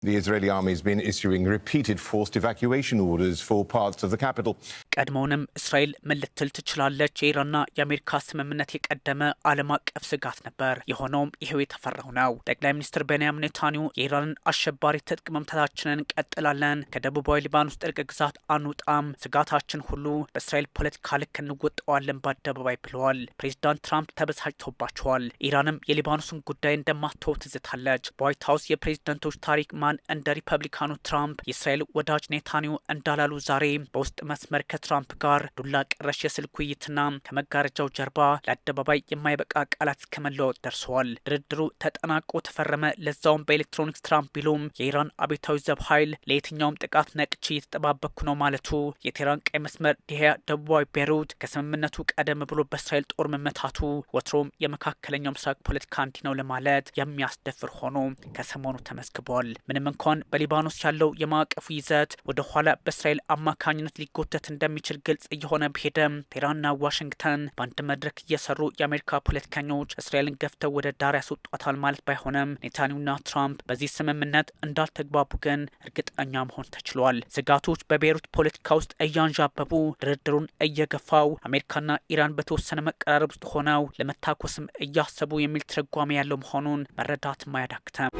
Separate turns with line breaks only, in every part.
The Israeli army has been issuing repeated forced evacuation orders for parts of the capital.
ቀድሞውንም እስራኤል ምን ልትል ትችላለች? የኢራንና የአሜሪካ ስምምነት የቀደመ ዓለም አቀፍ ስጋት ነበር። የሆነውም ይሄው የተፈራው ነው። ጠቅላይ ሚኒስትር ቤንያሚን ኔታንያሁ የኢራንን አሸባሪ ትጥቅ መምታታችንን እንቀጥላለን፣ ከደቡባዊ ሊባኖስ ጥልቅ ግዛት አንውጣም፣ ስጋታችን ሁሉ በእስራኤል ፖለቲካ ልክ እንወጣዋለን በአደባባይ ብለዋል። ፕሬዚዳንት ትራምፕ ተበሳጭተውባቸዋል። ኢራንም የሊባኖስን ጉዳይ እንደማትተው ትዝታለች። በዋይት ሀውስ የፕሬዚደንቶች ታሪክ ማን እንደ ሪፐብሊካኑ ትራምፕ የእስራኤል ወዳጅ ኔታንያሁ እንዳላሉ ዛሬ በውስጥ መስመር ከትራምፕ ጋር ዱላ ቀረሽ የስልክ ውይይትና ከመጋረጃው ጀርባ ለአደባባይ የማይበቃ ቃላት እስከመለዋወጥ ደርሰዋል። ድርድሩ ተጠናቆ ተፈረመ፣ ለዛውም በኤሌክትሮኒክስ ትራምፕ ቢሉም የኢራን አብዮታዊ ዘብ ኃይል ለየትኛውም ጥቃት ነቅቼ እየተጠባበቅኩ ነው ማለቱ የቴህራን ቀይ መስመር ዲሃ ደቡባዊ ቤይሩት ከስምምነቱ ቀደም ብሎ በእስራኤል ጦር መመታቱ ወትሮም የመካከለኛው ምስራቅ ፖለቲካ እንዲህ ነው ለማለት የሚያስደፍር ሆኖ ከሰሞኑ ተመዝግቧል። ምንም እንኳን በሊባኖስ ያለው የማዕቀፉ ይዘት ወደ ኋላ በእስራኤል አማካኝነት ሊጎተት እንደሚችል ግልጽ እየሆነ ቢሄድም ቴህራንና ዋሽንግተን በአንድ መድረክ እየሰሩ የአሜሪካ ፖለቲከኞች እስራኤልን ገፍተው ወደ ዳር ያስወጧታል ማለት ባይሆንም ኔታንያሁና ትራምፕ በዚህ ስምምነት እንዳልተግባቡ ግን እርግጠኛ መሆን ተችሏል። ስጋቶች በቤይሩት ፖለቲካ ውስጥ እያንዣበቡ ድርድሩን እየገፋው አሜሪካና ኢራን በተወሰነ መቀራረብ ውስጥ ሆነው ለመታኮስም እያሰቡ የሚል ትርጓሜ ያለው መሆኑን መረዳትም አያዳግተም።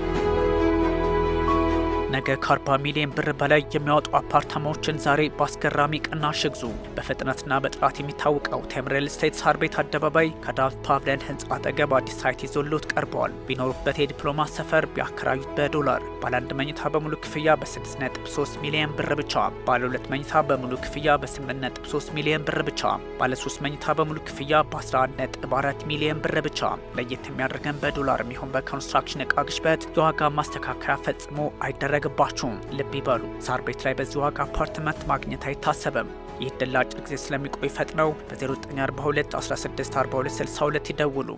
ነገ ከ40 ሚሊዮን ብር በላይ የሚያወጡ አፓርታማዎችን ዛሬ በአስገራሚ ቅናሽ ይግዙ። በፍጥነትና በጥራት የሚታወቀው ቴም ሪል ስቴት ሳር ቤት አደባባይ ከዳቭ ፓቭሊየን ህንፃ አጠገብ አዲስ ሳይት ይዞልዎት ቀርበዋል። ቢኖሩበት የዲፕሎማት ሰፈር፣ ቢያከራዩት በዶላር። ባለ 1 መኝታ በሙሉ ክፍያ በ6.3 ሚሊዮን ብር ብቻ፣ ባለ 2 መኝታ በሙሉ ክፍያ በ8.3 ሚሊዮን ብር ብቻ፣ ባለ 3 መኝታ በሙሉ ክፍያ በ11.4 ሚሊዮን ብር ብቻ። ለየት የሚያደርገን በዶላር የሚሆን በኮንስትራክሽን እቃ ግሽበት የዋጋ ማስተካከያ ፈጽሞ አይደረግም። ባችሁም ልብ ይበሉ፣ ሳር ቤት ላይ በዚህ ዋጋ አፓርትመንት ማግኘት አይታሰብም። ይህ ድል አጭር ጊዜ ስለሚቆይ ፈጥነው በ0942 1642 62 ይደውሉ።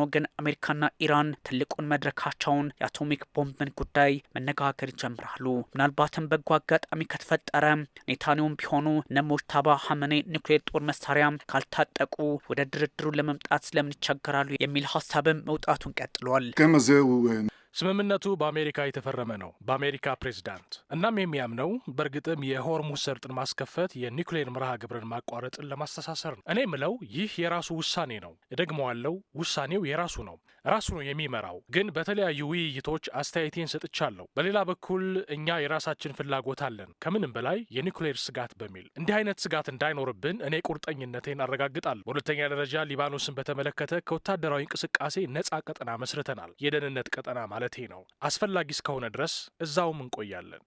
ግን አሜሪካና ኢራን ትልቁን መድረካቸውን የአቶሚክ ቦምብን ጉዳይ መነጋገር ይጀምራሉ። ምናልባትም በጎ አጋጣሚ ከተፈጠረ ኔታንያሁም ቢሆኑ እነ ሞጅታባ ሀመኔ ኒውክሌር ጦር መሳሪያ ካልታጠቁ ወደ ድርድሩ ለመምጣት ስለምን ይቸገራሉ የሚል ሀሳብም መውጣቱን ቀጥሏል።
ስምምነቱ በአሜሪካ የተፈረመ ነው፣ በአሜሪካ ፕሬዝዳንት። እናም የሚያምነው በእርግጥም የሆርሙዝ ሰርጥን ማስከፈት የኒውክሌር መርሃ ግብርን ማቋረጥን ለማስተሳሰር ነው። እኔ ምለው ይህ የራሱ ውሳኔ ነው። እደግመዋለሁ፣ ውሳኔው የራሱ ነው፣ ራሱ ነው የሚመራው። ግን በተለያዩ ውይይቶች አስተያየቴን ሰጥቻለሁ። በሌላ በኩል እኛ የራሳችን ፍላጎት አለን፣ ከምንም በላይ የኒውክሌር ስጋት በሚል እንዲህ አይነት ስጋት እንዳይኖርብን እኔ ቁርጠኝነቴን አረጋግጣለሁ። በሁለተኛ ደረጃ ሊባኖስን በተመለከተ ከወታደራዊ እንቅስቃሴ ነጻ ቀጠና መስርተናል። የደህንነት ቀጠና ማለት ነው። አስፈላጊ እስከሆነ ድረስ እዛውም እንቆያለን።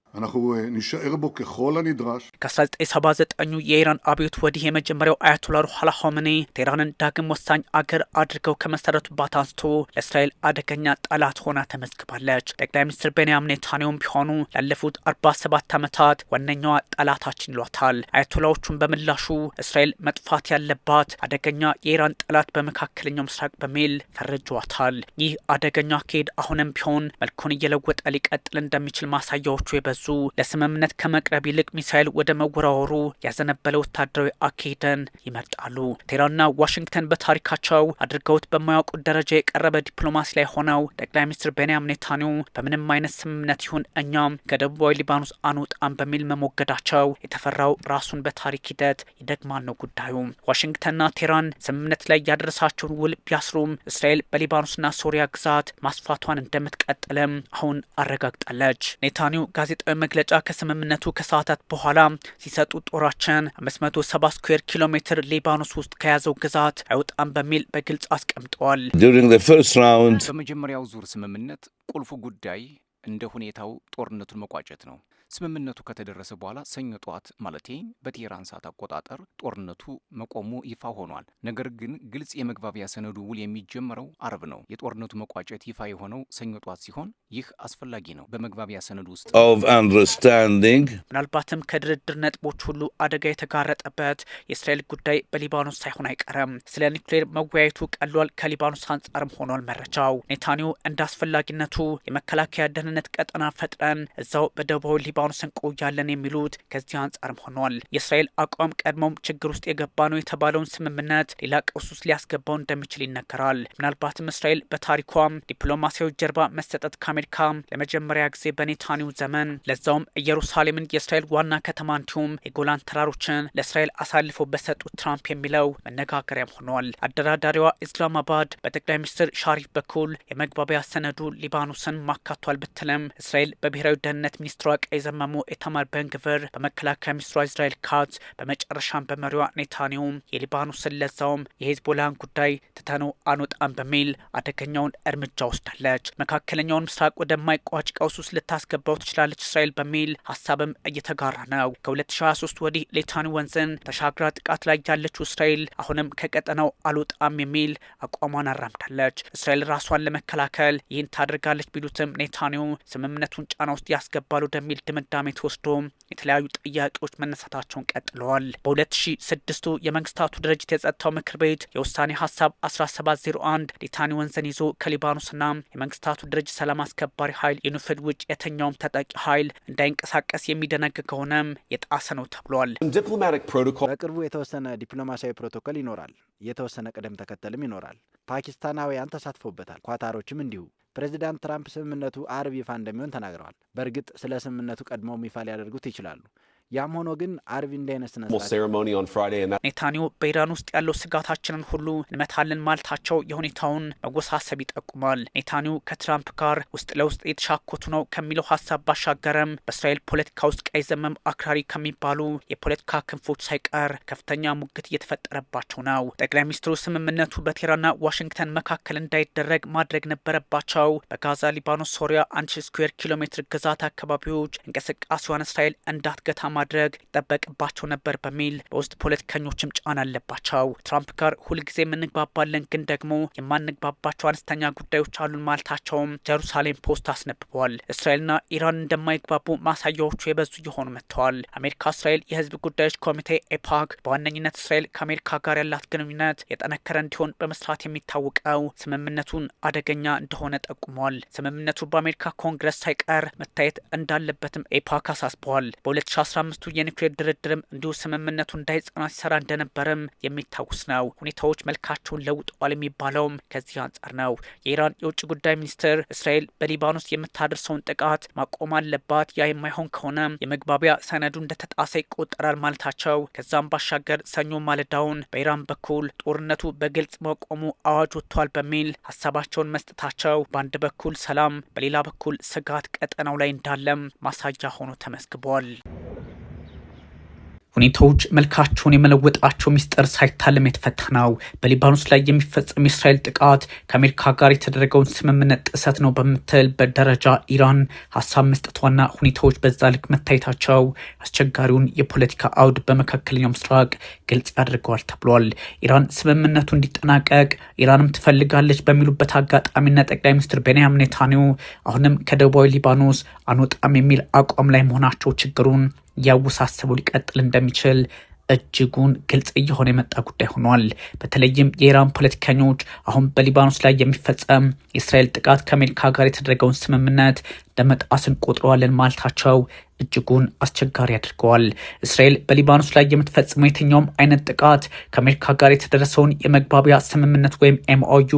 ከ1979 የኢራን አብዮት ወዲህ የመጀመሪያው አያቶላ ሩhollah ሆሜኒ ቴህራንን ዳግም ወሳኝ አገር አድርገው ከመሰረቱባት አንስቶ ለእስራኤል አደገኛ ጠላት ሆና ተመዝግባለች። ጠቅላይ ሚኒስትር ቤንያሚን ኔታንያሁም ቢሆኑ ላለፉት 47 ዓመታት ዋነኛዋ ጠላታችን ይሏታል። አያቶላዎቹን በምላሹ እስራኤል መጥፋት ያለባት አደገኛ የኢራን ጠላት በመካከለኛው ምስራቅ በሚል ፈርጇታል። ይህ አደገኛ አካሄድ አሁንም ቢሆን መልኩን እየለወጠ ሊቀጥል እንደሚችል ማሳያዎቹ የበዙ፣ ለስምምነት ከመቅረብ ይልቅ ሚሳኤል ወደ መወራወሩ ያዘነበለ ወታደራዊ አካሄድን ይመርጣሉ። ቴህራንና ዋሽንግተን በታሪካቸው አድርገውት በማያውቁት ደረጃ የቀረበ ዲፕሎማሲ ላይ ሆነው ጠቅላይ ሚኒስትር ቤንያሚን ኔታንያሁ በምንም አይነት ስምምነት ይሁን እኛም ከደቡባዊ ሊባኖስ አንወጣም በሚል መሞገዳቸው የተፈራው ራሱን በታሪክ ሂደት ይደግማል ነው ጉዳዩ። ዋሽንግተንና ቴህራን ስምምነት ላይ ያደረሳቸውን ውል ቢያስሩም እስራኤል በሊባኖስና ሶሪያ ግዛት ማስፋቷን እንደምትቀጥልም አሁን አረጋግጣለች። ኔታንያሁ ጋዜጣዊ መግለጫ ከስምምነቱ ከሰዓታት በኋላ ሲሰጡ ጦራችን 570 ስኩዌር ኪሎ ሜትር ሊባኖስ ውስጥ ከያዘው ግዛት አይወጣም በሚል በግልጽ አስቀምጠዋል።
በመጀመሪያው ዙር ስምምነት ቁልፉ ጉዳይ እንደ ሁኔታው ጦርነቱን መቋጨት ነው። ስምምነቱ ከተደረሰ በኋላ ሰኞ ጠዋት ማለቴ በቴህራን ሰዓት አቆጣጠር ጦርነቱ መቆሙ ይፋ ሆኗል። ነገር ግን ግልጽ የመግባቢያ ሰነዱ ውል የሚጀምረው አርብ ነው። የጦርነቱ መቋጨት ይፋ የሆነው ሰኞ ጠዋት ሲሆን ይህ አስፈላጊ ነው። በመግባቢያ ሰነዱ ውስጥ
ምናልባትም ከድርድር ነጥቦች ሁሉ አደጋ የተጋረጠበት የእስራኤል ጉዳይ በሊባኖስ ሳይሆን አይቀርም። ስለ ኒውክሌር መወያየቱ ቀሏል። ከሊባኖስ አንጻርም ሆኗል መረጃው። ኔታንያሁ እንደ አስፈላጊነቱ የመከላከያ ደህንነት ቀጠና ፈጥረን እዛው በደቡባዊ በሊባኖስ እንቆያለን የሚሉት ከዚህ አንጻርም ሆኗል። የእስራኤል አቋም ቀድሞም ችግር ውስጥ የገባ ነው የተባለውን ስምምነት ሌላ ቀውስ ውስጥ ሊያስገባው እንደሚችል ይነገራል። ምናልባትም እስራኤል በታሪኳም ዲፕሎማሲያዊ ጀርባ መሰጠት ከአሜሪካ ለመጀመሪያ ጊዜ በኔታንያሁ ዘመን ለዛውም ኢየሩሳሌምን የእስራኤል ዋና ከተማ እንዲሁም የጎላን ተራሮችን ለእስራኤል አሳልፈው በሰጡት ትራምፕ የሚለው መነጋገሪያም ሆኗል። አደራዳሪዋ ኢስላማባድ በጠቅላይ ሚኒስትር ሻሪፍ በኩል የመግባቢያ ሰነዱ ሊባኖስን ማካቷል ብትልም እስራኤል በብሔራዊ ደህንነት ሚኒስትሯ ቀይ ዘመሙ ኢታማር ቤን-ግቪር በመከላከያ ሚኒስትሯ እስራኤል ካትዝ በመጨረሻም በመሪዋ ኔታንያሁ የሊባኖስን ለዛውም የሄዝቦላን ጉዳይ ትተነው አንወጣም በሚል አደገኛውን እርምጃ ወስዳለች። መካከለኛውን ምስራቅ ወደማይቋጭ ቀውስ ውስጥ ልታስገባው ትችላለች እስራኤል በሚል ሀሳብም እየተጋራ ነው። ከ2023 ወዲህ ሌታኒ ወንዝን ተሻግራ ጥቃት ላይ ያለችው እስራኤል አሁንም ከቀጠናው አልወጣም የሚል አቋሟን አራምዳለች። እስራኤል ራሷን ለመከላከል ይህን ታደርጋለች ቢሉትም ኔታንያሁ ስምምነቱን ጫና ውስጥ ያስገባሉ ወደሚል ድምዳሜ ተወስዶ የተለያዩ ጥያቄዎች መነሳታቸውን ቀጥለዋል። በ2006 የመንግስታቱ ድርጅት የጸጥታው ምክር ቤት የውሳኔ ሀሳብ 1701 ሌታኒ ወንዝን ይዞ ከሊባኖስና የመንግስታቱ ድርጅት ሰላም አስከባሪ ኃይል ዩኒፊድ ውጭ የትኛውም ተጠቂ ኃይል እንዳይንቀሳቀስ የሚደነግግ ከሆነም የጣሰ ነው ተብሏል።
በቅርቡ የተወሰነ ዲፕሎማሲያዊ ፕሮቶኮል ይኖራል። የተወሰነ ቅደም ተከተልም ይኖራል። ፓኪስታናውያን ተሳትፎበታል። ኳታሮችም እንዲሁ። ፕሬዚዳንት ትራምፕ ስምምነቱ አርብ ይፋ እንደሚሆን ተናግረዋል። በእርግጥ ስለ ስምምነቱ ቀድሞም ይፋ ሊያደርጉት ይችላሉ። ያም ሆኖ ግን አርብ እንዳይነስ
ኔታንያሁ በኢራን ውስጥ ያለው ስጋታችንን ሁሉ እንመታለን ማለታቸው የሁኔታውን መወሳሰብ ይጠቁማል። ኔታንያሁ ከትራምፕ ጋር ውስጥ ለውስጥ የተሻኮቱ ነው ከሚለው ሀሳብ ባሻገርም በእስራኤል ፖለቲካ ውስጥ ቀይ ዘመም አክራሪ ከሚባሉ የፖለቲካ ክንፎች ሳይቀር ከፍተኛ ሙግት እየተፈጠረባቸው ነው። ጠቅላይ ሚኒስትሩ ስምምነቱ በቴህራንና ዋሽንግተን መካከል እንዳይደረግ ማድረግ ነበረባቸው። በጋዛ፣ ሊባኖስ፣ ሶሪያ 1000 ስኩዌር ኪሎ ሜትር ግዛት አካባቢዎች እንቅስቃሴዋን እስራኤል እንዳትገታ ማድረግ ይጠበቅባቸው ነበር በሚል በውስጥ ፖለቲከኞችም ጫና አለባቸው። ትራምፕ ጋር ሁልጊዜ የምንግባባለን ግን ደግሞ የማንግባባቸው አነስተኛ ጉዳዮች አሉን ማለታቸውም ጀሩሳሌም ፖስት አስነብቧል። እስራኤልና ኢራን እንደማይግባቡ ማሳያዎቹ የበዙ እየሆኑ መጥተዋል። አሜሪካ እስራኤል የህዝብ ጉዳዮች ኮሚቴ ኤፓክ በዋነኝነት እስራኤል ከአሜሪካ ጋር ያላት ግንኙነት የጠነከረ እንዲሆን በመስራት የሚታወቀው ስምምነቱን አደገኛ እንደሆነ ጠቁሟል። ስምምነቱ በአሜሪካ ኮንግረስ ሳይቀር መታየት እንዳለበትም ኤፓክ አሳስበዋል። በ2015 የኒውክሌር ድርድርም እንዲሁ ስምምነቱ እንዳይጸና ሲሰራ እንደነበረም የሚታወስ ነው። ሁኔታዎች መልካቸውን ለውጠዋል የሚባለውም ከዚህ አንጻር ነው። የኢራን የውጭ ጉዳይ ሚኒስትር እስራኤል በሊባኖስ የምታደርሰውን ጥቃት ማቆም አለባት፣ ያ የማይሆን ከሆነ የመግባቢያ ሰነዱ እንደተጣሰ ይቆጠራል ማለታቸው፣ ከዛም ባሻገር ሰኞ ማለዳውን በኢራን በኩል ጦርነቱ በግልጽ መቆሙ አዋጅ ወጥቷል በሚል ሀሳባቸውን መስጠታቸው በአንድ በኩል ሰላም፣ በሌላ በኩል ስጋት ቀጠናው ላይ እንዳለም ማሳያ ሆኖ ተመዝግቧል። ሁኔታዎች መልካቸውን የመለወጣቸው ሚስጥር ሳይታለም የተፈታ ነው። በሊባኖስ ላይ የሚፈጸም የእስራኤል ጥቃት ከአሜሪካ ጋር የተደረገውን ስምምነት ጥሰት ነው በምትል በደረጃ ኢራን ሀሳብ መስጠቷና ሁኔታዎች በዛ ልክ መታየታቸው አስቸጋሪውን የፖለቲካ አውድ በመካከለኛው ምስራቅ ግልጽ ያደርገዋል ተብሏል። ኢራን ስምምነቱ እንዲጠናቀቅ ኢራንም ትፈልጋለች በሚሉበት አጋጣሚና ጠቅላይ ሚኒስትር ቤንያሚን ኔታንያሁ አሁንም ከደቡባዊ ሊባኖስ አንወጣም የሚል አቋም ላይ መሆናቸው ችግሩን ያወሳሰበው ሊቀጥል እንደሚችል እጅጉን ግልጽ እየሆነ የመጣ ጉዳይ ሆኗል። በተለይም የኢራን ፖለቲከኞች አሁን በሊባኖስ ላይ የሚፈጸም የእስራኤል ጥቃት ከአሜሪካ ጋር የተደረገውን ስምምነት ለመጣስ እንቆጥረዋለን ማለታቸው እጅጉን አስቸጋሪ አድርገዋል። እስራኤል በሊባኖስ ላይ የምትፈጽመው የትኛውም አይነት ጥቃት ከአሜሪካ ጋር የተደረሰውን የመግባቢያ ስምምነት ወይም ኤምኦዩ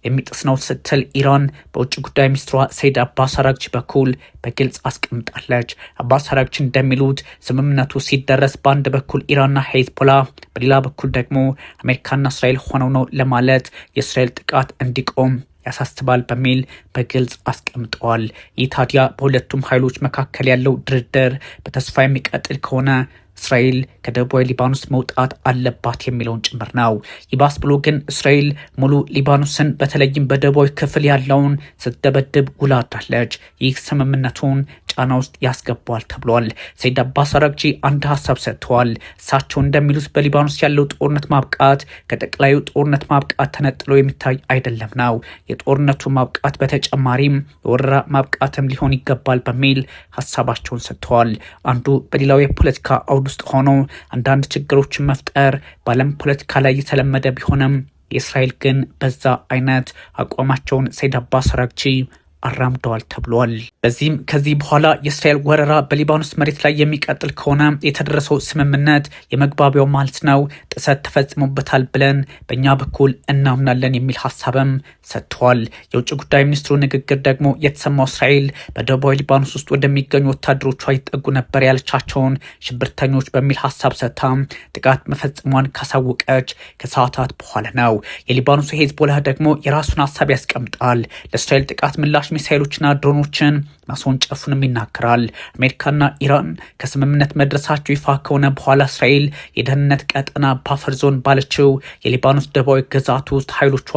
የሚጥስ ነው ስትል ኢራን በውጭ ጉዳይ ሚኒስትሯ ሰይድ አባስ አራግቺ በኩል በግልጽ አስቀምጣለች። አባስ አራግቺ እንደሚሉት ስምምነቱ ሲደረስ በአንድ በኩል ኢራንና ሄዝቦላ፣ በሌላ በኩል ደግሞ አሜሪካና እስራኤል ሆነው ነው ለማለት የእስራኤል ጥቃት እንዲቆም ያሳስባል በሚል በግልጽ አስቀምጠዋል። ይህ ታዲያ በሁለቱም ኃይሎች መካከል ያለው ድርድር በተስፋ የሚቀጥል ከሆነ እስራኤል ከደቡባዊ ሊባኖስ መውጣት አለባት የሚለውን ጭምር ነው። ይባስ ብሎ ግን እስራኤል ሙሉ ሊባኖስን በተለይም በደቡባዊ ክፍል ያለውን ስትደበድብ ውላ አድራለች። ይህ ስምምነቱን ጫና ውስጥ ያስገባዋል ተብሏል። ሰይድ አባስ አራግቺ አንድ ሀሳብ ሰጥተዋል። እሳቸው እንደሚሉት በሊባኖስ ያለው ጦርነት ማብቃት ከጠቅላዩ ጦርነት ማብቃት ተነጥሎ የሚታይ አይደለም ነው። የጦርነቱ ማብቃት በተጨማሪም የወረራ ማብቃትም ሊሆን ይገባል በሚል ሀሳባቸውን ሰጥተዋል። አንዱ በሌላው የፖለቲካ አውድ ውስጥ ሆኖ አንዳንድ ችግሮችን መፍጠር በዓለም ፖለቲካ ላይ የተለመደ ቢሆንም የእስራኤል ግን በዛ አይነት አቋማቸውን ሰይድ አባስ አራግቺ አራምደዋል ተብሏል። በዚህም ከዚህ በኋላ የእስራኤል ወረራ በሊባኖስ መሬት ላይ የሚቀጥል ከሆነ የተደረሰው ስምምነት የመግባቢያው ማለት ነው ጥሰት ተፈጽሞበታል ብለን በእኛ በኩል እናምናለን የሚል ሀሳብም ሰጥተዋል። የውጭ ጉዳይ ሚኒስትሩ ንግግር ደግሞ የተሰማው እስራኤል በደቡባዊ ሊባኖስ ውስጥ ወደሚገኙ ወታደሮቿ ይጠጉ ነበር ያለቻቸውን ሽብርተኞች በሚል ሀሳብ ሰጥታ ጥቃት መፈጸሟን ካሳወቀች ከሰዓታት በኋላ ነው። የሊባኖሱ ሄዝቦላህ ደግሞ የራሱን ሀሳብ ያስቀምጣል። ለእስራኤል ጥቃት ምላሽ ሚሳይሎችና ድሮኖችን ማስወንጨፉንም ይናገራል። አሜሪካና ኢራን ከስምምነት መድረሳቸው ይፋ ከሆነ በኋላ እስራኤል የደህንነት ቀጠና ባፈር ዞን ባለችው የሊባኖስ ደቡባዊ ግዛት ውስጥ ኃይሎቿ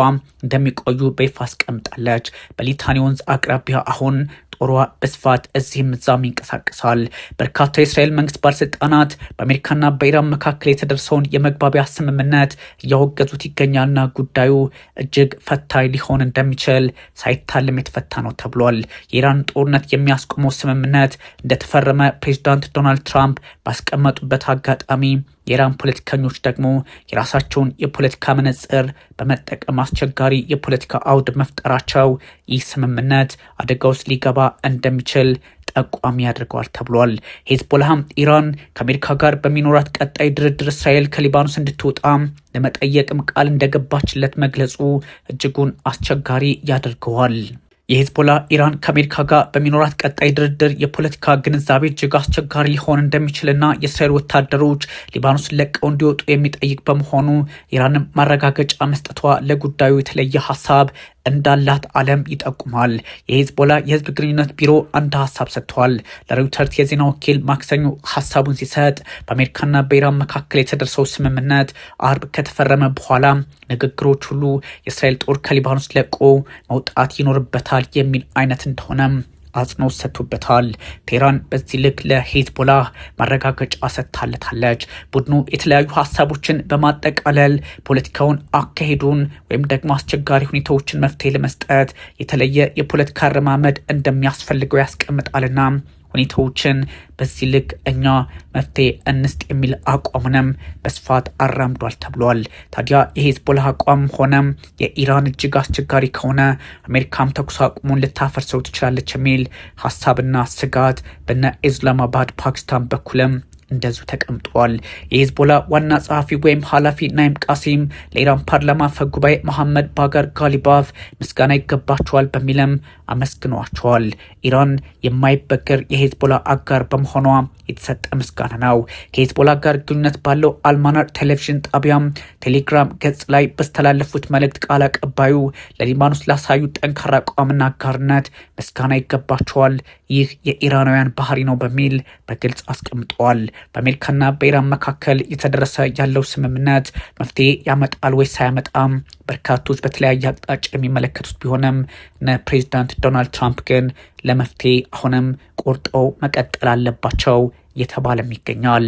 እንደሚቆዩ በይፋ አስቀምጣለች። በሊታኒ ወንዝ አቅራቢያ አሁን ጦሯ በስፋት እዚህም እዛም ይንቀሳቀሳል። በርካታ የእስራኤል መንግስት ባለስልጣናት በአሜሪካና በኢራን መካከል የተደረሰውን የመግባቢያ ስምምነት እያወገዙት ይገኛልና ጉዳዩ እጅግ ፈታኝ ሊሆን እንደሚችል ሳይታለም የተፈታ ነው ተብሏል። የኢራን ጦርነት የሚያስቆመው ስምምነት እንደተፈረመ ፕሬዚዳንት ዶናልድ ትራምፕ ባስቀመጡበት አጋጣሚ የኢራን ፖለቲከኞች ደግሞ የራሳቸውን የፖለቲካ መነጽር በመጠቀም አስቸጋሪ የፖለቲካ አውድ መፍጠራቸው ይህ ስምምነት አደጋ ውስጥ ሊገባ እንደሚችል ጠቋሚ ያደርገዋል ተብሏል። ሄዝቦላህም ኢራን ከአሜሪካ ጋር በሚኖራት ቀጣይ ድርድር እስራኤል ከሊባኖስ እንድትወጣ ለመጠየቅም ቃል እንደገባችለት መግለጹ እጅጉን አስቸጋሪ ያደርገዋል። የሄዝቦላ ኢራን ከአሜሪካ ጋር በሚኖራት ቀጣይ ድርድር የፖለቲካ ግንዛቤ እጅግ አስቸጋሪ ሊሆን እንደሚችልና የእስራኤል ወታደሮች ሊባኖስን ለቀው እንዲወጡ የሚጠይቅ በመሆኑ ኢራንም ማረጋገጫ መስጠቷ ለጉዳዩ የተለየ ሀሳብ እንዳላት ዓለም ይጠቁማል። የሄዝቦላ የህዝብ ግንኙነት ቢሮ አንድ ሀሳብ ሰጥተዋል። ለሮይተርስ የዜና ወኪል ማክሰኞ ሀሳቡን ሲሰጥ በአሜሪካና በኢራን መካከል የተደረሰው ስምምነት አርብ ከተፈረመ በኋላ ንግግሮች ሁሉ የእስራኤል ጦር ከሊባኖስ ለቆ መውጣት ይኖርበታል የሚል አይነት እንደሆነም አጽንኦት ሰጥቶበታል። ቴህራን በዚህ ልክ ለሄዝቦላ ማረጋገጫ ሰጥታለታለች። ቡድኑ የተለያዩ ሀሳቦችን በማጠቃለል ፖለቲካውን አካሄዱን ወይም ደግሞ አስቸጋሪ ሁኔታዎችን መፍትሄ ለመስጠት የተለየ የፖለቲካ አረማመድ እንደሚያስፈልገው ያስቀምጣልና ሁኔታዎችን በዚህ ልክ እኛ መፍትሄ እንስጥ የሚል አቋምንም በስፋት አራምዷል ተብሏል። ታዲያ የሄዝቦላ አቋም ሆነም የኢራን እጅግ አስቸጋሪ ከሆነ አሜሪካም ተኩስ አቁሙን ልታፈርሰው ትችላለች የሚል ሀሳብና ስጋት በነ ኢስላማባድ ፓኪስታን በኩልም እንደዚሁ ተቀምጧል። የሄዝቦላ ዋና ጸሐፊ ወይም ኃላፊ ናይም ቃሲም ለኢራን ፓርላማ አፈ ጉባኤ መሐመድ ባጋር ጋሊባፍ ምስጋና ይገባቸዋል በሚልም አመስግኗቸዋል። ኢራን የማይበገር የሄዝቦላ አጋር በመሆኗ የተሰጠ ምስጋና ነው። ከሄዝቦላ ጋር ግንኙነት ባለው አልማናር ቴሌቪዥን ጣቢያም ቴሌግራም ገጽ ላይ በስተላለፉት መልእክት ቃል አቀባዩ ለሊባኖስ ላሳዩ ጠንካራ አቋምና አጋርነት ምስጋና ይገባቸዋል፣ ይህ የኢራናውያን ባህሪ ነው በሚል በግልጽ አስቀምጠዋል። በአሜሪካና በኢራን መካከል የተደረሰ ያለው ስምምነት መፍትሄ ያመጣል ወይስ አያመጣም? በርካቶች በተለያየ አቅጣጫ የሚመለከቱት ቢሆንም ፕሬዚዳንት ዶናልድ ትራምፕ ግን ለመፍትሄ አሁንም ቆርጠው መቀጠል አለባቸው እየተባለም ይገኛል።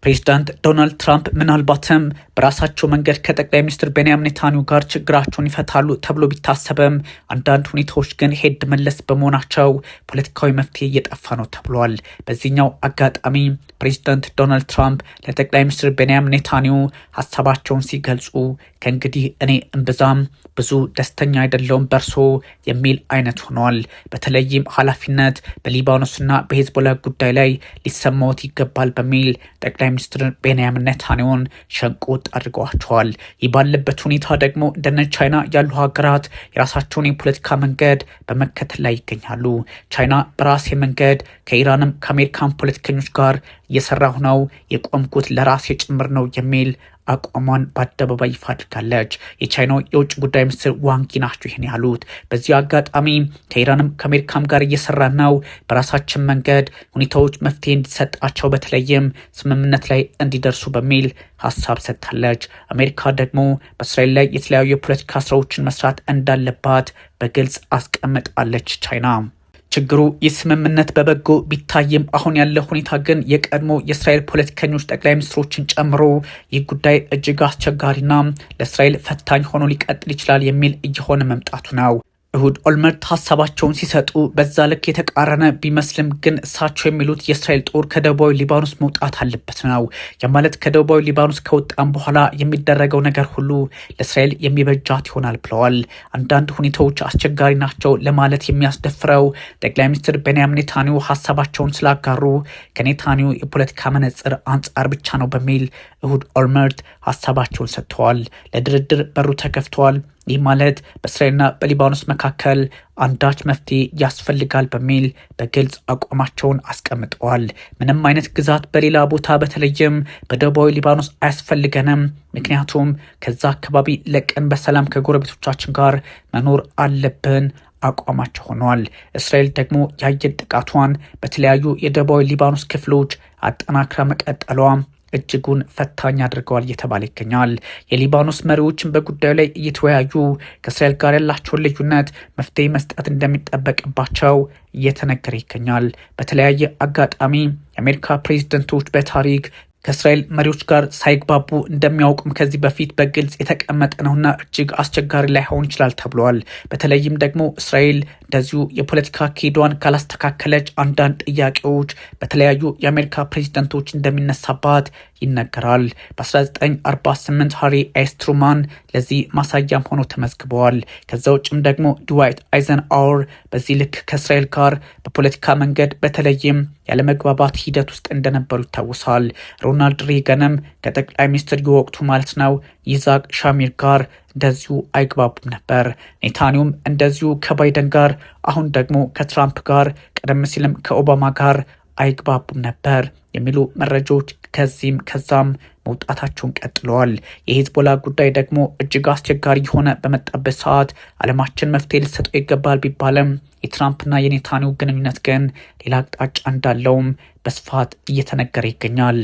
ፕሬዚዳንት ዶናልድ ትራምፕ ምናልባትም በራሳቸው መንገድ ከጠቅላይ ሚኒስትር ቤንያሚን ኔታንያሁ ጋር ችግራቸውን ይፈታሉ ተብሎ ቢታሰብም አንዳንድ ሁኔታዎች ግን ሄድ መለስ በመሆናቸው ፖለቲካዊ መፍትሄ እየጠፋ ነው ተብሏል። በዚህኛው አጋጣሚ ፕሬዚዳንት ዶናልድ ትራምፕ ለጠቅላይ ሚኒስትር ቤንያሚን ኔታንያሁ ሀሳባቸውን ሲገልጹ ከእንግዲህ እኔ እምብዛም ብዙ ደስተኛ አይደለውም በርሶ የሚል አይነት ሆኗል። በተለይም ኃላፊነት በሊባኖስና በሄዝቦላ ጉዳይ ላይ ሊሰማዎት ይገባል በሚል ጠቅላይ ሚኒስትር ቤንያሚን ኔታንያሁን ሸንቆጥ አድርገዋቸዋል። ይህ ባለበት ሁኔታ ደግሞ እንደነ ቻይና ያሉ ሀገራት የራሳቸውን የፖለቲካ መንገድ በመከተል ላይ ይገኛሉ። ቻይና በራሴ መንገድ ከኢራንም ከአሜሪካን ፖለቲከኞች ጋር እየሰራሁ ነው፣ የቆምኩት ለራሴ ጭምር ነው የሚል አቋሟን በአደባባይ ይፋ አድርጋለች። የቻይናው የውጭ ጉዳይ ሚኒስትር ዋንጊ ናቸው ይህን ያሉት። በዚህ አጋጣሚ ከኢራንም ከአሜሪካም ጋር እየሰራን ነው፣ በራሳችን መንገድ ሁኔታዎች መፍትሄ እንዲሰጣቸው በተለይም ስምምነት ላይ እንዲደርሱ በሚል ሀሳብ ሰጥታለች። አሜሪካ ደግሞ በእስራኤል ላይ የተለያዩ የፖለቲካ ስራዎችን መስራት እንዳለባት በግልጽ አስቀምጣለች። ቻይና ችግሩ ይህ ስምምነት በበጎ ቢታይም አሁን ያለው ሁኔታ ግን የቀድሞ የእስራኤል ፖለቲከኞች ጠቅላይ ሚኒስትሮችን ጨምሮ ይህ ጉዳይ እጅግ አስቸጋሪና ለእስራኤል ፈታኝ ሆኖ ሊቀጥል ይችላል የሚል እየሆነ መምጣቱ ነው። እሁድ ኦልመርት ሀሳባቸውን ሲሰጡ በዛ ልክ የተቃረነ ቢመስልም ግን እሳቸው የሚሉት የእስራኤል ጦር ከደቡባዊ ሊባኖስ መውጣት አለበት ነው። የማለት ከደቡባዊ ሊባኖስ ከወጣም በኋላ የሚደረገው ነገር ሁሉ ለእስራኤል የሚበጃት ይሆናል ብለዋል። አንዳንድ ሁኔታዎች አስቸጋሪ ናቸው ለማለት የሚያስደፍረው ጠቅላይ ሚኒስትር ቤንያሚን ኔታንያሁ ሀሳባቸውን ስላጋሩ ከኔታንያሁ የፖለቲካ መነጽር አንጻር ብቻ ነው በሚል እሁድ ኦልመርት ሀሳባቸውን ሰጥተዋል። ለድርድር በሩ ተከፍተዋል። ይህ ማለት በእስራኤልና በሊባኖስ መካከል አንዳች መፍትሄ ያስፈልጋል በሚል በግልጽ አቋማቸውን አስቀምጠዋል። ምንም አይነት ግዛት በሌላ ቦታ በተለይም በደቡባዊ ሊባኖስ አያስፈልገንም፣ ምክንያቱም ከዛ አካባቢ ለቀን በሰላም ከጎረቤቶቻችን ጋር መኖር አለብን አቋማቸው ሆኗል። እስራኤል ደግሞ የአየር ጥቃቷን በተለያዩ የደቡባዊ ሊባኖስ ክፍሎች አጠናክራ መቀጠሏ እጅጉን ፈታኝ አድርገዋል እየተባለ ይገኛል። የሊባኖስ መሪዎችን በጉዳዩ ላይ እየተወያዩ ከእስራኤል ጋር ያላቸውን ልዩነት መፍትሄ መስጠት እንደሚጠበቅባቸው እየተነገረ ይገኛል። በተለያየ አጋጣሚ የአሜሪካ ፕሬዝደንቶች በታሪክ ከእስራኤል መሪዎች ጋር ሳይግባቡ እንደሚያውቁም ከዚህ በፊት በግልጽ የተቀመጠ ነውና እጅግ አስቸጋሪ ላይሆን ይችላል ተብሏል። በተለይም ደግሞ እስራኤል እንደዚሁ የፖለቲካ አካሄዷን ካላስተካከለች አንዳንድ ጥያቄዎች በተለያዩ የአሜሪካ ፕሬዝደንቶች እንደሚነሳባት ይነገራል። በ1948 ሃሪ ኤስ ትሩማን ለዚህ ማሳያም ሆኖ ተመዝግበዋል። ከዛ ውጭም ደግሞ ድዋይት አይዘንሃወር በዚህ ልክ ከእስራኤል ጋር በፖለቲካ መንገድ በተለይም ያለመግባባት ሂደት ውስጥ እንደነበሩ ይታወሳል። ሮናልድ ሬገንም ከጠቅላይ ሚኒስትር የወቅቱ ማለት ነው ይስሐቅ ሻሚር ጋር እንደዚሁ አይግባቡም ነበር። ኔታንያሁም እንደዚሁ ከባይደን ጋር፣ አሁን ደግሞ ከትራምፕ ጋር፣ ቀደም ሲልም ከኦባማ ጋር አይግባቡም ነበር የሚሉ መረጃዎች ከዚህም ከዛም መውጣታቸውን ቀጥለዋል። የሂዝቦላ ጉዳይ ደግሞ እጅግ አስቸጋሪ የሆነ በመጣበት ሰዓት ዓለማችን መፍትሄ ሊሰጠው ይገባል ቢባልም የትራምፕና የኔታንያሁ ግንኙነት ግን ሌላ አቅጣጫ እንዳለውም በስፋት እየተነገረ ይገኛል።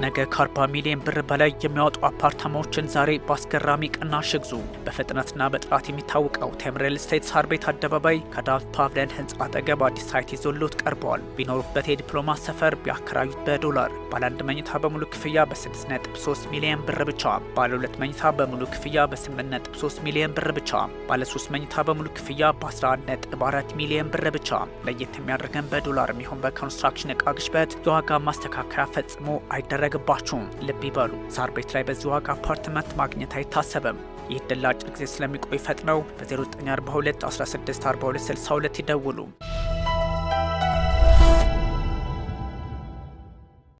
ነገ ከ40 ሚሊዮን ብር በላይ የሚያወጡ አፓርታማዎችን ዛሬ በአስገራሚ ቅናሽ ግዙ። በፍጥነትና በጥራት የሚታወቀው ቴም ሪል ስቴት ሳር ቤት አደባባይ ከዳንስ ፓቭሊየን ህንፃ አጠገብ አዲስ ሳይት ይዞልዎት ቀርበዋል። ቢኖሩበት የዲፕሎማት ሰፈር ቢያከራዩት በዶላር ባለ 1 መኝታ በሙሉ ክፍያ በ6.3 ሚሊዮን ብር ብቻ፣ ባለ 2 መኝታ በሙሉ ክፍያ በ8.3 ሚሊዮን ብር ብቻ፣ ባለ 3 መኝታ በሙሉ ክፍያ በ11.4 ሚሊዮን ብር ብቻ። ለየት የሚያደርገን በዶላር የሚሆን በኮንስትራክሽን እቃ ግሽበት የዋጋ ማስተካከያ ፈጽሞ አይደረግም ባችሁም ልብ ይበሉ። ሳር ቤት ላይ በዚህ ዋጋ አፓርትመንት ማግኘት አይታሰብም። ይህ ድል አጭር ጊዜ ስለሚቆይ ፈጥነው በ0942 164262 ይደውሉ።